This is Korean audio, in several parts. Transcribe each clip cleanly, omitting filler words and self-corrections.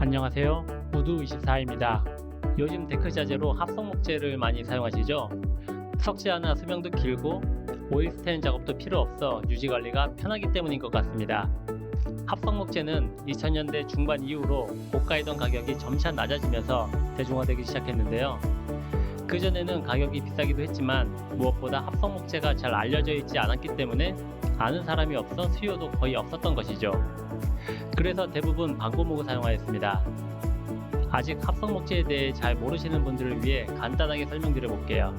안녕하세요. 우두24입니다. 요즘 데크 자재로 합성 목재를 많이 사용하시죠? 석재 하나 수명도 길고 오일 스텐 작업도 필요 없어 유지 관리가 편하기 때문인 것 같습니다. 합성 목재는 2000년대 중반 이후로 고가이던 가격이 점차 낮아지면서 대중화되기 시작했는데요. 그전에는 가격이 비싸기도 했지만 무엇보다 합성 목재가 잘 알려져 있지 않았기 때문에 아는 사람이 없어 수요도 거의 없었던 것이죠. 그래서 대부분 방고목을 사용하였습니다. 아직 합성 목재에 대해 잘 모르시는 분들을 위해 간단하게 설명드려 볼게요.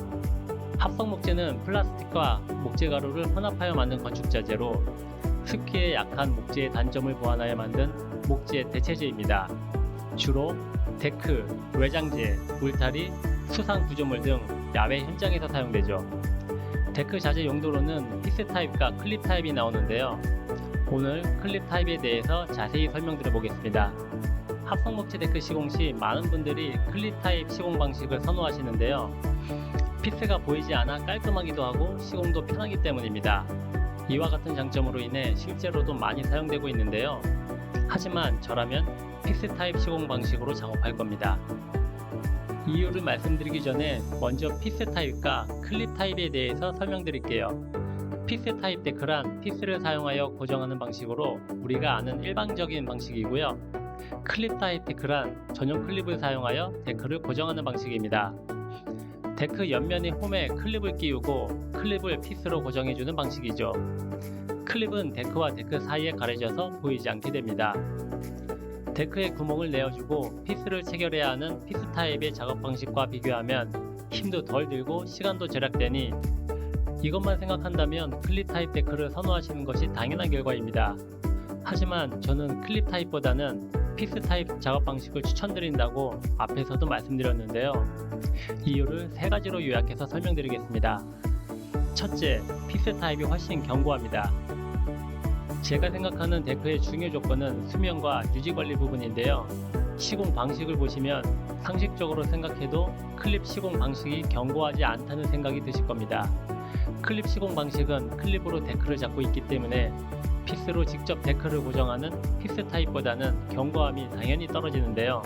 합성 목재는 플라스틱과 목재 가루를 혼합하여 만든 건축 자재로 습기에 약한 목재의 단점을 보완하여 만든 목재 대체재입니다. 주로 데크, 외장재, 울타리, 수상 구조물 등 야외 현장에서 사용되죠. 데크 자재 용도로는 피스 타입과 클립 타입이 나오는데요. 오늘 클립 타입에 대해서 자세히 설명드려 보겠습니다. 합성 목재 데크 시공 시 많은 분들이 클립 타입 시공 방식을 선호하시는데요. 피스가 보이지 않아 깔끔하기도 하고 시공도 편하기 때문입니다. 이와 같은 장점으로 인해 실제로도 많이 사용되고 있는데요. 하지만 저라면 피스 타입 시공 방식으로 작업할 겁니다. 이유를 말씀드리기 전에 먼저 피스 타입과 클립 타입에 대해서 설명드릴게요. 피스 타입 데크란 피스를 사용하여 고정하는 방식으로 우리가 아는 일반적인 방식이고요. 클립 타입 데크란 전용 클립을 사용하여 데크를 고정하는 방식입니다. 데크 옆면의 홈에 클립을 끼우고 클립을 피스로 고정해주는 방식이죠. 클립은 데크와 데크 사이에 가려져서 보이지 않게 됩니다. 데크에 구멍을 내어주고 피스를 체결해야 하는 피스 타입의 작업 방식과 비교하면 힘도 덜 들고 시간도 절약되니 이것만 생각한다면 클립 타입 데크를 선호하시는 것이 당연한 결과입니다. 하지만 저는 클립 타입보다는 피스 타입 작업 방식을 추천드린다고 앞에서도 말씀드렸는데요. 이유를 세 가지로 요약해서 설명드리겠습니다. 첫째, 피스 타입이 훨씬 견고합니다. 제가 생각하는 데크의 중요 조건은 수명과 유지 관리 부분인데요. 시공 방식을 보시면 상식적으로 생각해도 클립 시공 방식이 견고하지 않다는 생각이 드실 겁니다. 클립 시공 방식은 클립으로 데크를 잡고 있기 때문에 피스로 직접 데크를 고정하는 피스 타입보다는 견고함이 당연히 떨어지는데요.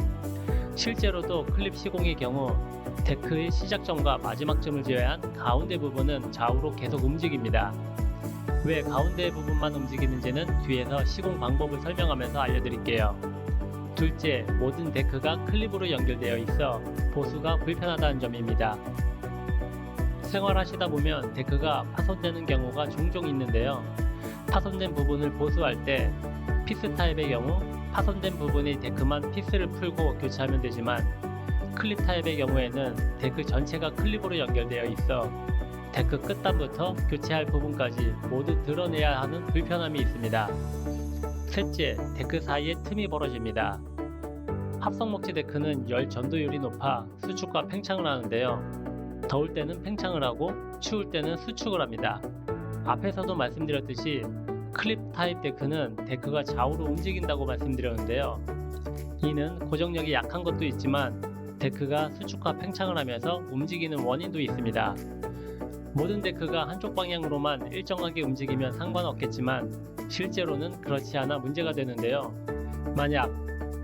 실제로도 클립 시공의 경우 데크의 시작점과 마지막점을 제외한 가운데 부분은 좌우로 계속 움직입니다. 왜 가운데 부분만 움직이는지는 뒤에서 시공 방법을 설명하면서 알려드릴게요. 둘째, 모든 데크가 클립으로 연결되어 있어 보수가 불편하다는 점입니다. 생활하시다 보면 데크가 파손되는 경우가 종종 있는데요. 파손된 부분을 보수할 때 피스 타입의 경우 파손된 부분의 데크만 피스를 풀고 교체하면 되지만 클립 타입의 경우에는 데크 전체가 클립으로 연결되어 있어 데크 끝단부터 교체할 부분까지 모두 드러내야 하는 불편함이 있습니다. 셋째, 데크 사이에 틈이 벌어집니다. 합성 목재 데크는 열 전도율이 높아 수축과 팽창을 하는데요. 더울 때는 팽창을 하고 추울 때는 수축을 합니다. 앞에서도 말씀드렸듯이 클립 타입 데크는 데크가 좌우로 움직인다고 말씀드렸는데요. 이는 고정력이 약한 것도 있지만 데크가 수축과 팽창을 하면서 움직이는 원인도 있습니다. 모든 데크가 한쪽 방향으로만 일정하게 움직이면 상관없겠지만 실제로는 그렇지 않아 문제가 되는데요. 만약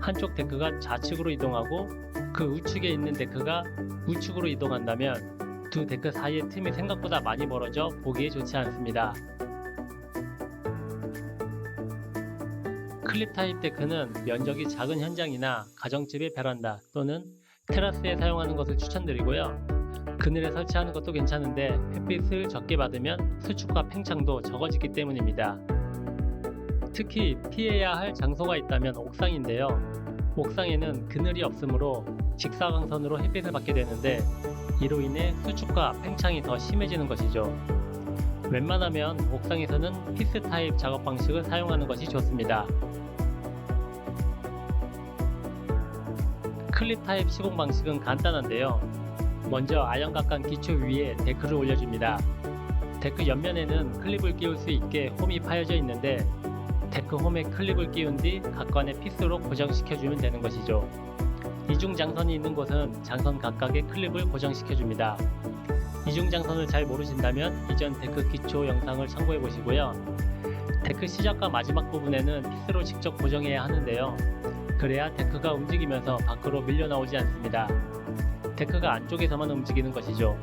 한쪽 데크가 좌측으로 이동하고 그 우측에 있는 데크가 우측으로 이동한다면 두 데크 사이의 틈이 생각보다 많이 벌어져 보기에 좋지 않습니다. 클립 타입 데크는 면적이 작은 현장이나 가정집의 베란다 또는 테라스에 사용하는 것을 추천드리고요. 그늘에 설치하는 것도 괜찮은데 햇빛을 적게 받으면 수축과 팽창도 적어지기 때문입니다. 특히 피해야 할 장소가 있다면 옥상인데요. 옥상에는 그늘이 없으므로 직사광선으로 햇빛을 받게 되는데 이로 인해 수축과 팽창이 더 심해지는 것이죠. 웬만하면 옥상에서는 피스 타입 작업 방식을 사용하는 것이 좋습니다. 클립 타입 시공 방식은 간단한데요. 먼저 아연각관 기초 위에 데크를 올려줍니다. 데크 옆면에는 클립을 끼울 수 있게 홈이 파여져 있는데 데크 홈에 클립을 끼운 뒤 각관의 피스로 고정시켜주면 되는 것이죠. 이중 장선이 있는 곳은 장선 각각의 클립을 고정시켜줍니다. 이중 장선을 잘 모르신다면 이전 데크 기초 영상을 참고해 보시고요. 데크 시작과 마지막 부분에는 피스로 직접 고정해야 하는데요. 그래야 데크가 움직이면서 밖으로 밀려나오지 않습니다. 데크가 안쪽에서만 움직이는 것이죠.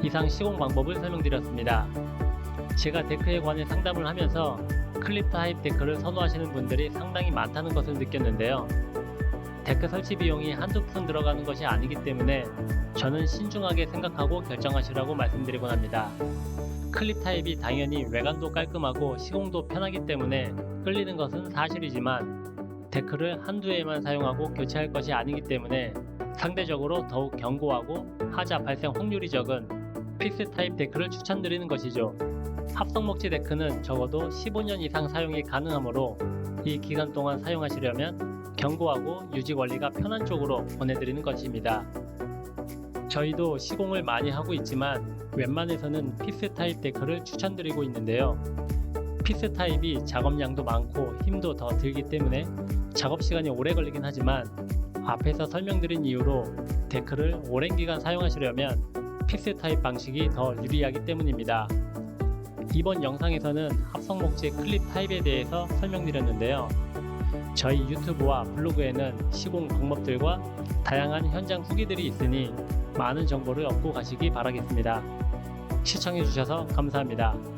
이상 시공 방법을 설명드렸습니다. 제가 데크에 관해 상담을 하면서 클립 타입 데크를 선호하시는 분들이 상당히 많다는 것을 느꼈는데요. 데크 설치 비용이 한두 푼 들어가는 것이 아니기 때문에 저는 신중하게 생각하고 결정하시라고 말씀드리곤 합니다. 클립 타입이 당연히 외관도 깔끔하고 시공도 편하기 때문에 끌리는 것은 사실이지만 데크를 한두 해만 사용하고 교체할 것이 아니기 때문에 상대적으로 더욱 견고하고 하자 발생 확률이 적은 피스 타입 데크를 추천드리는 것이죠. 합성목재 데크는 적어도 15년 이상 사용이 가능하므로 이 기간 동안 사용하시려면 견고하고 유지 관리가 편한 쪽으로 권해드리는 것입니다. 저희도 시공을 많이 하고 있지만 웬만해서는 피스 타입 데크를 추천드리고 있는데요. 피스 타입이 작업량도 많고 힘도 더 들기 때문에 작업 시간이 오래 걸리긴 하지만 앞에서 설명드린 이유로 데크를 오랜 기간 사용하시려면 피스 타입 방식이 더 유리하기 때문입니다. 이번 영상에서는 합성목재 클립 타입에 대해서 설명드렸는데요. 저희 유튜브와 블로그에는 시공 방법들과 다양한 현장 후기들이 있으니 많은 정보를 얻고 가시기 바라겠습니다. 시청해주셔서 감사합니다.